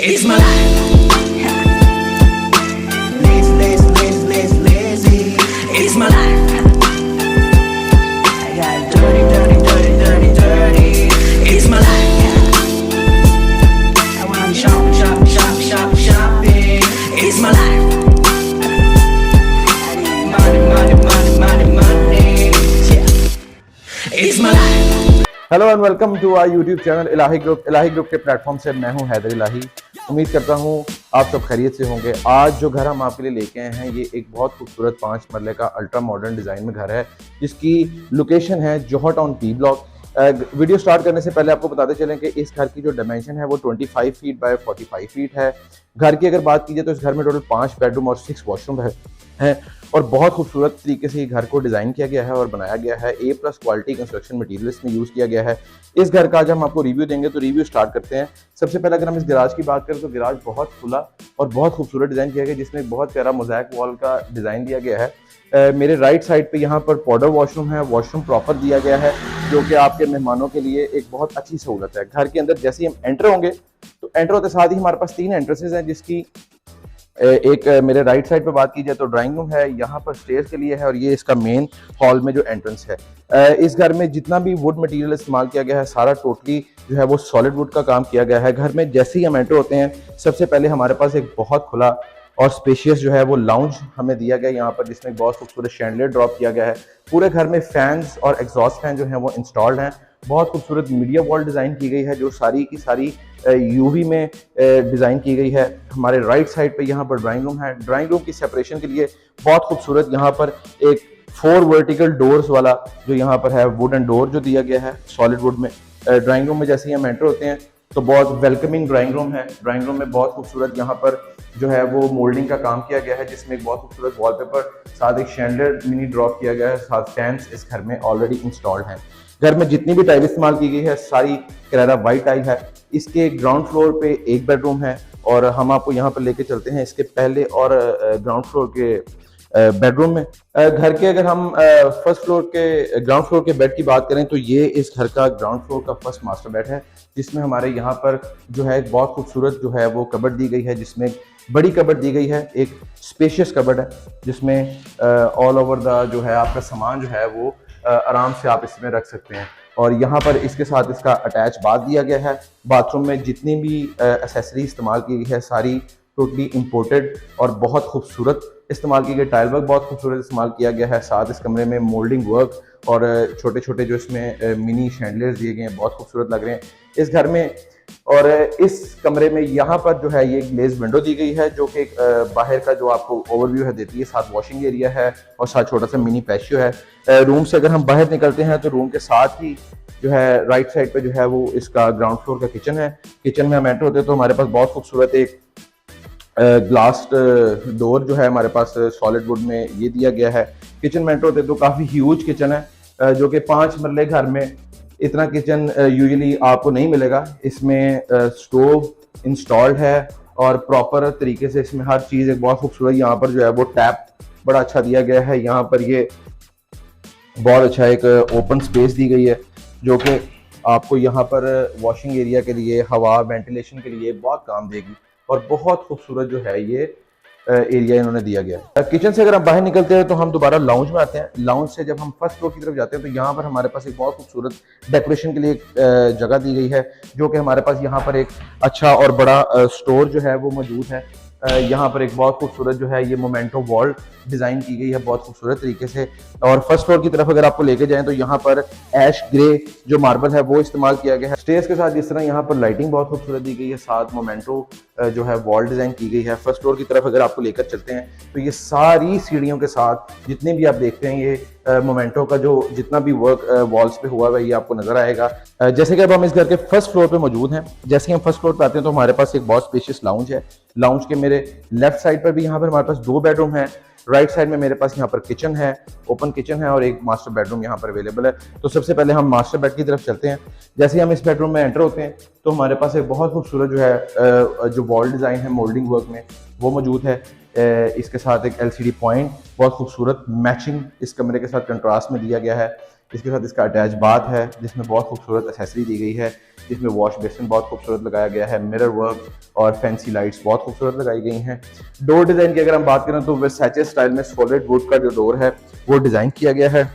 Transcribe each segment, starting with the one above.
It's my life. Lazy, lazy, lazy, lazy, lazy. It's my life. I got dirty, dirty, dirty, dirty, dirty. It's my life. I wanna shop, shop, shop, shop, shopping. It's my life. I need money, money, money, money, money. Yeah. It's my life. Hello and welcome to our YouTube channel Ilahi group के platform से मैं हूं हैदर इलाही। उम्मीद करता हूं आप सब खैरियत से होंगे। आज जो घर हम आपके लिए लेके आए हैं ये एक बहुत खूबसूरत 5 मरले का अल्ट्रा मॉडर्न डिज़ाइन में घर है, जिसकी लोकेशन है Johar Town P block. Video start करने से पहले आपको बताते चलें कि इस घर की जो डायमेंशन है वो 25 फीट बाय 45 फीट है। घर की अगर बात की जाए तो इस घर में टोटल 5 बेडरूम और 6 वॉशरूम है और बहुत खूबसूरत तरीके से घर को डिज़ाइन किया गया है और बनाया गया है। A+ क्वालिटी कंस्ट्रक्शन मटेरियल इसमें यूज़ किया गया है। इस घर का आज हम आपको रिव्यू देंगे, तो रिव्यू स्टार्ट करते हैं। सबसे पहले अगर हम इस गैराज की बात करें तो गैराज बहुत खुला और बहुत खूबसूरत डिज़ाइन किया गया, जिसमें बहुत प्यारा मोज़ैक वॉल का डिज़ाइन दिया गया है। मेरे राइट साइड पे यहाँ पर पाउडर वॉशरूम है, वॉशरूम प्रॉपर दिया गया है, जो कि आपके मेहमानों के लिए एक बहुत अच्छी सहूलत है। घर के अंदर जैसे ही हम एंटर होंगे तो एंटर होते साथ ही हमारे पास 3 एंट्रेंसेज हैं, जिसकी एक मेरे राइट साइड पे बात की जाए तो ड्राइंग रूम है, यहाँ पर स्टेयर्स के लिए है और ये इसका मेन हॉल में जो एंट्रेंस है। इस घर में जितना भी वुड मटेरियल इस्तेमाल किया गया है सारा टोटली जो है वो सॉलिड वुड का काम किया गया है। घर में जैसे ही हम एंटर होते हैं सबसे पहले हमारे पास एक बहुत खुला और स्पेशियस जो है वो लाउंज हमें दिया गया है यहाँ पर, जिसमें बहुत खूबसूरत शैंडलियर ड्रॉप किया गया है। पूरे घर में फैंस और एग्जॉस्ट फैन जो है वो इंस्टॉल्ड हैं। बहुत खूबसूरत मीडिया वॉल डिज़ाइन की गई है, जो सारी की सारी यूवी में डिज़ाइन की गई है। हमारे राइट साइड पे यहाँ पर ड्राइंग रूम है। ड्राइंग रूम की सेपरेशन के लिए बहुत खूबसूरत यहाँ पर एक 4 वर्टिकल डोर्स वाला जो यहाँ पर है वुडन डोर जो दिया गया है सॉलिड वुड में। ड्राइंग रूम में जैसे ही हम एंटर होते हैं तो बहुत वेलकमिंग ड्राइंग रूम है। ड्राइंग रूम में बहुत खूबसूरत यहाँ पर जो है वो मोल्डिंग का काम किया गया है, जिसमें एक बहुत खूबसूरत वॉलपेपर साथ एक शैंडलियर मिनी ड्रॉप किया गया है, साथ फैंस इस घर में ऑलरेडी इंस्टॉल्ड हैं। घर में जितनी भी टाइल इस्तेमाल की गई है सारी करेरा वाइट टाइल है। इसके ग्राउंड फ्लोर पे एक बेडरूम है और हम आपको यहाँ पर लेके चलते हैं इसके पहले और ग्राउंड फ्लोर के बेडरूम में। घर के अगर हम फर्स्ट फ्लोर के ग्राउंड फ्लोर के बेड की बात करें तो ये इस घर का ग्राउंड फ्लोर का फर्स्ट मास्टर बेड है, जिसमें हमारे यहाँ पर जो है बहुत खूबसूरत जो है वो कबर्ड दी गई है, जिसमें बड़ी कबर्ड दी गई है, एक स्पेशियस कबर्ड है, जिसमें ऑल ओवर द जो है आपका सामान जो है वो आराम से आप इसमें रख सकते हैं। और यहाँ पर इसके साथ इसका अटैच बाथ दिया गया है। बाथरूम में जितनी भी एसेसरी इस्तेमाल की गई है सारी टोटली इंपोर्टेड और बहुत खूबसूरत इस्तेमाल की गई। टाइल वर्क बहुत खूबसूरत इस्तेमाल किया गया है। साथ इस कमरे में मोल्डिंग वर्क और छोटे छोटे जो इसमें मिनी शैंडलियर्स दिए गए हैं बहुत खूबसूरत लग रहे हैं इस घर में। और इस कमरे में यहाँ पर जो है ये ग्लेज विंडो दी गई है, जो कि बाहर का जो आपको ओवरव्यू है देती है। साथ वॉशिंग एरिया है और साथ छोटा सा मिनी पैशियो है। रूम से अगर हम बाहर निकलते हैं तो रूम के साथ ही जो है राइट साइड पे जो है वो इसका ग्राउंड फ्लोर का किचन है। किचन में हम एंटर होते हैं तो हमारे पास बहुत खूबसूरत एक ग्लास डोर जो है हमारे पास सॉलिड वुड में ये दिया गया है। किचन में एंटर होते तो काफ़ी ह्यूज किचन है, जो कि 5 मरले घर में इतना किचन यूजुअली आपको नहीं मिलेगा। इसमें स्टोव इंस्टॉल्ड है और प्रॉपर तरीके से इसमें हर चीज़ एक बहुत खूबसूरत यहाँ पर जो है वो टैप बड़ा अच्छा दिया गया है। यहाँ पर ये बहुत अच्छा एक ओपन स्पेस दी गई है, जो कि आपको यहाँ पर वॉशिंग एरिया के लिए हवा वेंटिलेशन के लिए बहुत काम देगी और बहुत खूबसूरत जो है ये एरिया इन्होंने दिया गया है। किचन से अगर हम बाहर निकलते हैं तो हम दोबारा लाउंज में आते हैं। लाउंज से जब हम फर्स्ट फ्लोर की तरफ जाते हैं तो यहाँ पर हमारे पास एक बहुत खूबसूरत डेकोरेशन के लिए एक जगह दी गई है, जो कि हमारे पास यहाँ पर एक अच्छा और बड़ा स्टोर जो है वो मौजूद है। यहाँ पर एक बहुत खूबसूरत जो है ये मोमेंटो वॉल डिज़ाइन की गई है बहुत खूबसूरत तरीके से। और फर्स्ट फ्लोर की तरफ अगर आपको लेके जाएं तो यहाँ पर ऐश ग्रे जो मार्बल है वो इस्तेमाल किया गया है। स्टेयर्स के साथ जिस तरह यहाँ पर लाइटिंग बहुत खूबसूरत दी गई है, साथ मोमेंटो जो है वॉल डिज़ाइन की गई है। फर्स्ट फ्लोर की तरफ अगर आपको लेकर चलते हैं तो ये सारी सीढ़ियों के साथ जितने भी आप देखते हैं ये मोमेंटो का जो जितना भी वर्क वॉल्स पे हुआ है ये आपको नजर आएगा। जैसे कि अब हम इस घर के फर्स्ट फ्लोर पे मौजूद हैं। जैसे ही हम फर्स्ट फ्लोर पे आते हैं तो हमारे पास एक बहुत स्पेशियस लाउंज है। लाउंज के मेरे लेफ्ट साइड पर भी यहाँ पर हमारे पास 2 बेडरूम है। राइट साइड में मेरे पास यहाँ पर किचन है, ओपन किचन है और एक मास्टर बेडरूम यहाँ पर अवेलेबल है। तो सबसे पहले हम मास्टर बेड की तरफ चलते हैं। जैसे ही हम इस बेडरूम में एंटर होते हैं तो हमारे पास एक बहुत खूबसूरत जो है जो वॉल डिज़ाइन है मोल्डिंग वर्क में वो मौजूद है। इसके साथ एक LCD पॉइंट बहुत खूबसूरत मैचिंग इस कमरे के साथ कंट्रास्ट में दिया गया है। इसके साथ इसका अटैच बाथ है जिसमें बहुत खूबसूरत एक्सेसरी दी गई है, जिसमें वॉश बेसिन बहुत खूबसूरत लगाया गया है, मिरर वर्क और फैंसी लाइट्स बहुत खूबसूरत लगाई गई हैं। डोर डिज़ाइन की अगर हम बात करें तो वर्साचे स्टाइल में सॉलिड वुड का जो डोर है वो डिज़ाइन किया गया है।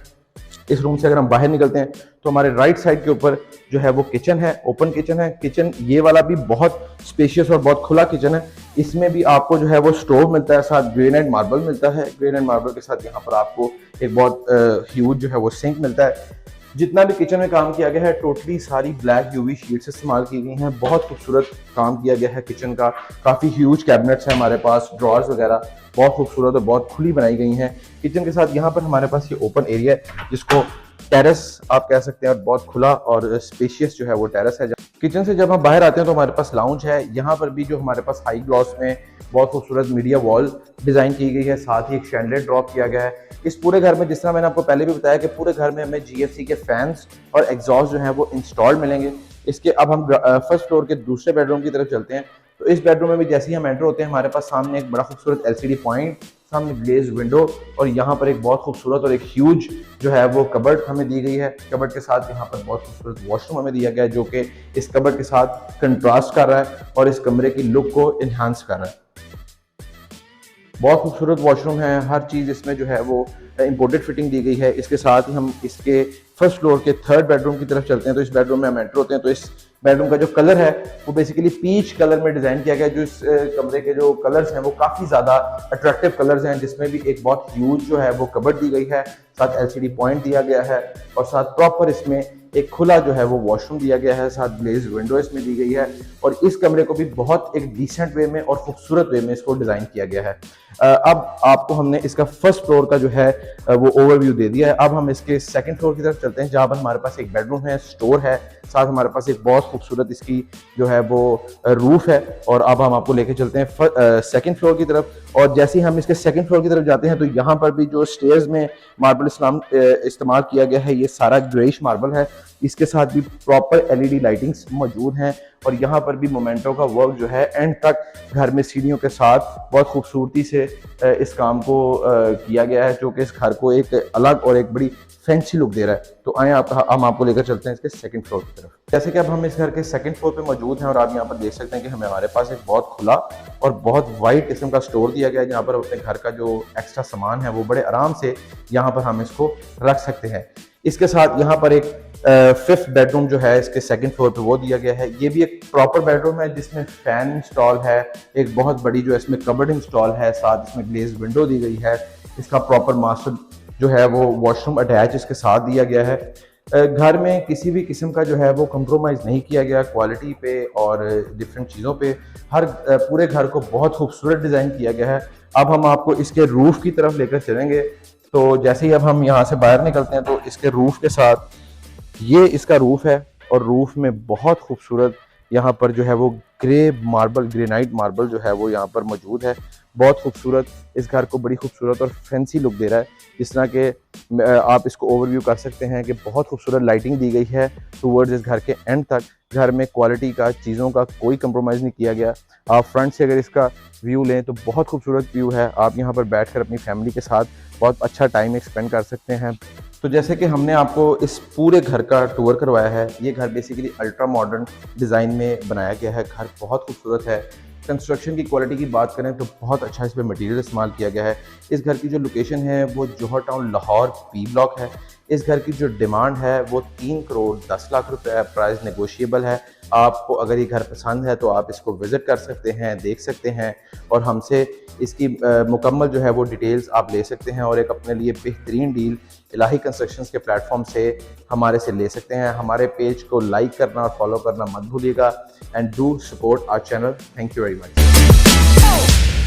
इस रूम से अगर हम बाहर निकलते हैं तो हमारे राइट साइड के ऊपर जो है वो किचन है, ओपन किचन है। किचन ये वाला भी बहुत स्पेशियस और बहुत खुला किचन है। इसमें भी आपको जो है वो स्टोव मिलता है, साथ ग्रेनाइट मार्बल मिलता है। ग्रेनाइट मार्बल के साथ यहाँ पर आपको एक बहुत ह्यूज जो है वो सिंक मिलता है। जितना भी किचन में काम किया गया है टोटली सारी ब्लैक यूवी शीट्स इस्तेमाल की गई हैं। बहुत खूबसूरत काम किया गया है किचन का। काफ़ी ह्यूज कैबिनेट्स हैं हमारे पास, ड्रॉर्स वगैरह बहुत खूबसूरत और बहुत खुली बनाई गई हैं। किचन के साथ यहाँ पर हमारे पास ये ओपन एरिया है जिसको टेरेस आप कह सकते हैं, और बहुत खुला और स्पेशियस जो है वो टेरेस है। किचन से जब हम बाहर आते हैं तो हमारे पास लाउंज है। यहाँ पर भी जो हमारे पास हाई ग्लॉस में बहुत खूबसूरत मीडिया वॉल डिज़ाइन की गई है, साथ ही एक शैंडलियर ड्रॉप किया गया है। इस पूरे घर में जिस तरह मैंने आपको पहले भी बताया कि पूरे घर में हमें GFC के फैंस और एग्जॉस्ट जो हैं वो इंस्टॉल्ड मिलेंगे। इसके अब हम फर्स्ट फ्लोर के दूसरे बेडरूम की तरफ चलते हैं। तो इस बेडरूम में भी जैसे ही हम एंटर होते हैं हमारे पास सामने एक बड़ा खूबसूरत LCD पॉइंट, सामने ग्लेज विंडो और यहाँ पर एक बहुत खूबसूरत और एक ह्यूज जो है वो कबर्ड हमें दी गई है। कबर्ड के साथ यहाँ पर बहुत खूबसूरत वॉशरूम हमें दिया गया है जो कि इस कबर्ड के साथ कंट्रास्ट कर रहा है और इस कमरे की लुक को इन्हांस कर रहा है। बहुत खूबसूरत वॉशरूम है, हर चीज़ इसमें जो है वो इंपोर्टेड फिटिंग दी गई है। इसके साथ ही हम इसके फर्स्ट फ्लोर के थर्ड बेडरूम की तरफ चलते हैं। तो इस बेडरूम में हम एंटर होते हैं तो इस बेडरूम का जो कलर है वो बेसिकली पीच कलर में डिज़ाइन किया गया है। जो इस कमरे के जो कलर्स हैं वो काफ़ी ज़्यादा अट्रैक्टिव कलर्स हैं, जिसमें भी एक बहुत ह्यूज जो है वो कबर्ड दी गई है, साथ LCD पॉइंट दिया गया है और साथ प्रॉपर इसमें एक खुला जो है वो वॉशरूम दिया गया है, साथ ग्लेज विंडो इसमें दी गई है। और इस कमरे को भी बहुत एक डिसेंट वे में और खूबसूरत वे में इसको डिज़ाइन किया गया है। अब आपको हमने इसका फर्स्ट फ्लोर का जो है वो ओवरव्यू दे दिया है। अब हम इसके सेकंड फ्लोर की तरफ चलते हैं जहाँ पर हमारे पास एक बेडरूम है, स्टोर है, साथ हमारे पास एक बहुत खूबसूरत इसकी जो है वो रूफ है। और अब हम आपको लेके चलते हैं सेकंड फ्लोर की तरफ। और जैसे ही हम इसके सेकंड फ्लोर की तरफ जाते हैं तो यहाँ पर भी जो स्टेयर्स में मार्बल इस्तेमाल किया गया है ये सारा ग्रेइश मार्बल है। इसके साथ भी प्रॉपर LED लाइटिंग्स मौजूद हैं और यहाँ पर भी मोमेंटो का वर्क जो है एंड तक घर में सीढ़ियों के साथ बहुत खूबसूरती से इस काम को किया गया है, जो कि इस घर को एक अलग और एक बड़ी फैंसी लुक दे रहा है। तो आए हम आपको लेकर चलते हैं इसके सेकंड फ्लोर की तरफ। जैसे कि अब हम इस घर के सेकंड फ्लोर पे मौजूद हैं और आप यहाँ पर देख सकते हैं कि हमारे पास एक बहुत खुला और बहुत वाइड किस्म का स्टोर दिया गया है, जहाँ पर अपने घर का जो एक्स्ट्रा सामान है वो बड़े आराम से यहाँ पर हम इसको रख सकते हैं। इसके साथ यहाँ पर एक फिफ्थ बेडरूम जो है इसके सेकंड फ्लोर पे वो दिया गया है। ये भी एक प्रॉपर बेडरूम है जिसमें फैन इंस्टॉल है, एक बहुत बड़ी जो इसमें कबर्ड इंस्टॉल है, साथ इसमें ग्लेज विंडो दी गई है। इसका प्रॉपर मास्टर जो है वो वॉशरूम अटैच इसके साथ दिया गया है। घर में किसी भी किस्म का जो है वो कंप्रोमाइज़ नहीं किया गया क्वालिटी पे और डिफरेंट चीज़ों पे। हर पूरे घर को बहुत खूबसूरत डिज़ाइन किया गया है। अब हम आपको इसके रूफ़ की तरफ लेकर चलेंगे। तो जैसे ही अब हम यहाँ से बाहर निकलते हैं तो इसके रूफ़ के साथ ये इसका रूफ़ है और रूफ़ में बहुत खूबसूरत यहाँ पर जो है वो ग्रेनाइट मार्बल जो है वो यहाँ पर मौजूद है। बहुत खूबसूरत, इस घर को बड़ी खूबसूरत और फैंसी लुक दे रहा है। जिस तरह के आप इसको ओवरव्यू कर सकते हैं कि बहुत खूबसूरत लाइटिंग दी गई है टूवर्ड्स इस घर के एंड तक। घर में क्वालिटी का, चीज़ों का कोई कंप्रोमाइज़ नहीं किया गया। आप फ्रंट से अगर इसका व्यू लें तो बहुत खूबसूरत व्यू है। आप यहाँ पर बैठकर अपनी फैमिली के साथ बहुत अच्छा टाइम स्पेंड कर सकते हैं। तो जैसे कि हमने आपको इस पूरे घर का टूर करवाया है, ये घर बेसिकली अल्ट्रा मॉडर्न डिज़ाइन में बनाया गया है। घर बहुत खूबसूरत है। कंस्ट्रक्शन की क्वालिटी की बात करें तो बहुत अच्छा इस पर मटेरियल इस्तेमाल किया गया है। इस घर की जो लोकेशन है वो जौहर टाउन लाहौर P ब्लॉक है। इस घर की जो डिमांड है वो 3 करोड़ 10 लाख रुपए है। प्राइस नेगोशिएबल है। आपको अगर ये घर पसंद है तो आप इसको विज़िट कर सकते हैं, देख सकते हैं और हमसे इसकी मुकम्मल जो है वो डिटेल्स आप ले सकते हैं और एक अपने लिए बेहतरीन डील इलाही कंस्ट्रक्शंस के प्लेटफॉर्म से हमारे से ले सकते हैं। हमारे पेज को लाइक करना और फॉलो करना मत भूलिएगा and do support our channel. Thank you very much.